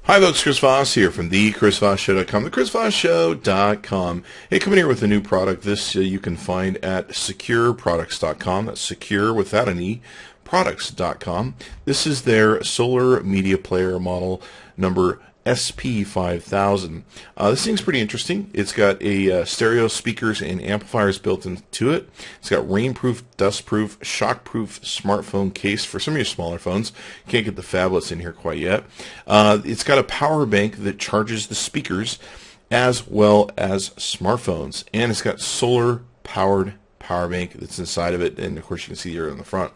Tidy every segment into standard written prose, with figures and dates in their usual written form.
Hi folks, Chris Voss here from the ChrisVossShow.com, the ChrisVossShow.com. Hey, coming here with a new product. This you can find at SecurProducts.com. That's secure without an E, products.com. This is their solar media player model number SP-5000. This thing's pretty interesting. It's got a stereo speakers and amplifiers built into it. It's got rainproof, dustproof, shockproof smartphone case for some of your smaller phones. Can't get the phablets in here quite yet. It's got a power bank that charges the speakers as well as smartphones, and it's got solar powered power bank that's inside of it, and of course you can see here on the front.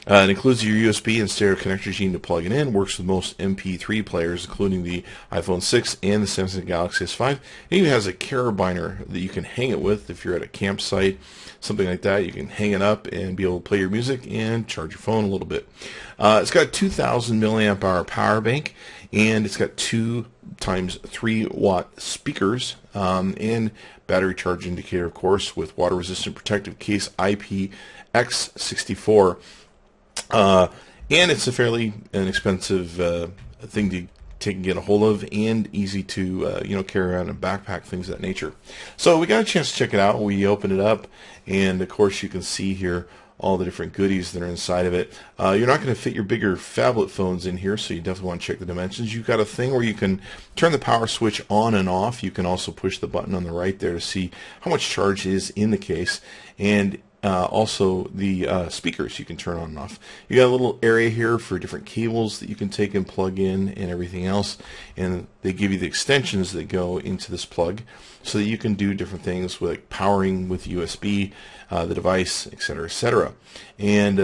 It includes your USB and stereo connectors you need to plug it in. Works with most MP3 players, including the iPhone 6 and the Samsung Galaxy S5. It even has a carabiner that you can hang it with if you're at a campsite, something like that. You can hang it up and be able to play your music and charge your phone a little bit. It's got a 2,000 milliamp hour power bank, and it's got 2 times 3 watt speakers, and battery charge indicator, of course, with water resistant protective case IPX64. And it's a fairly inexpensive thing to take and get a hold of, and easy to carry around and backpack, things of that nature. So we got a chance to check it out. We opened it up, and of course you can see here all the different goodies that are inside of it. You're not going to fit your bigger phablet phones in here, so you definitely want to check the dimensions. You've got a thing where you can turn the power switch on and off. You can also push the button on the right there to see how much charge is in the case, and also the speakers you can turn on and off. You got a little area here for different cables that you can take and plug in and everything else, and they give you the extensions that go into this plug so that you can do different things like powering with USB, the device, etc., etc. And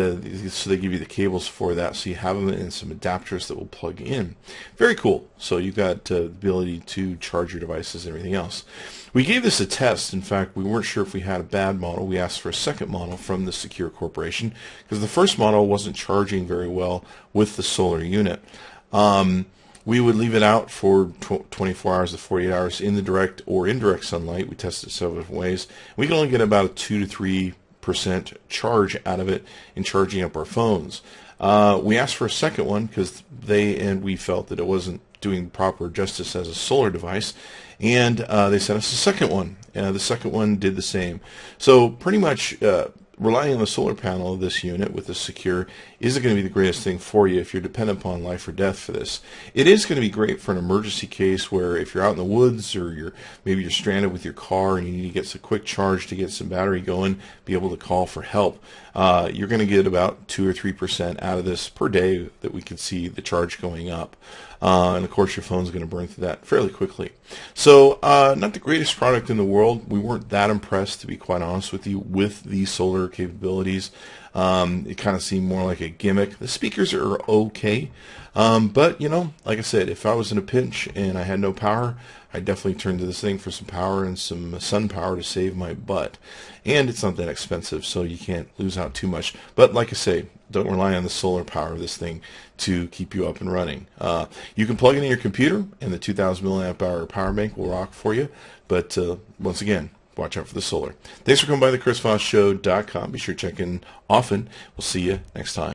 so they give you the cables for that, so you have them, and some adapters that will plug in. Very cool. So you've got the ability to charge your devices and everything else. We gave this a test. In fact, we weren't sure if we had a bad model. We asked for a second model from the Secur Corporation because the first model wasn't charging very well with the solar unit. We would leave it out for 24 hours to 48 hours in the direct or indirect sunlight. We tested it several different ways. We can only get about a 2 to 3% charge out of it in charging up our phones. We asked for a second one because we felt that it wasn't doing proper justice as a solar device, and they sent us a second one. The second one did the same. So pretty much relying on the solar panel of this unit with the Secur isn't going to be the greatest thing for you if you're dependent upon life or death for this. It is going to be great for an emergency case where if you're out in the woods, or maybe you're stranded with your car and you need to get some quick charge to get some battery going, be able to call for help. You're going to get about 2 or 3% out of this per day that we can see the charge going up. And of course your phone's going to burn through that fairly quickly. So not the greatest product in the world. We weren't that impressed, to be quite honest with you, with the solar capabilities. It kind of seemed more like a gimmick. The speakers are okay, but like I said, if I was in a pinch and I had no power, I'd definitely turn to this thing for some power and some sun power to save my butt. And it's not that expensive, so you can't lose out too much. But like I say, don't rely on the solar power of this thing to keep you up and running. You can plug it in your computer, and the 2,000 milliamp hour power bank will rock for you. But once again, watch out for the solar. Thanks for coming by the ChrisVossShow.com. Be sure to check in often. We'll see you next time.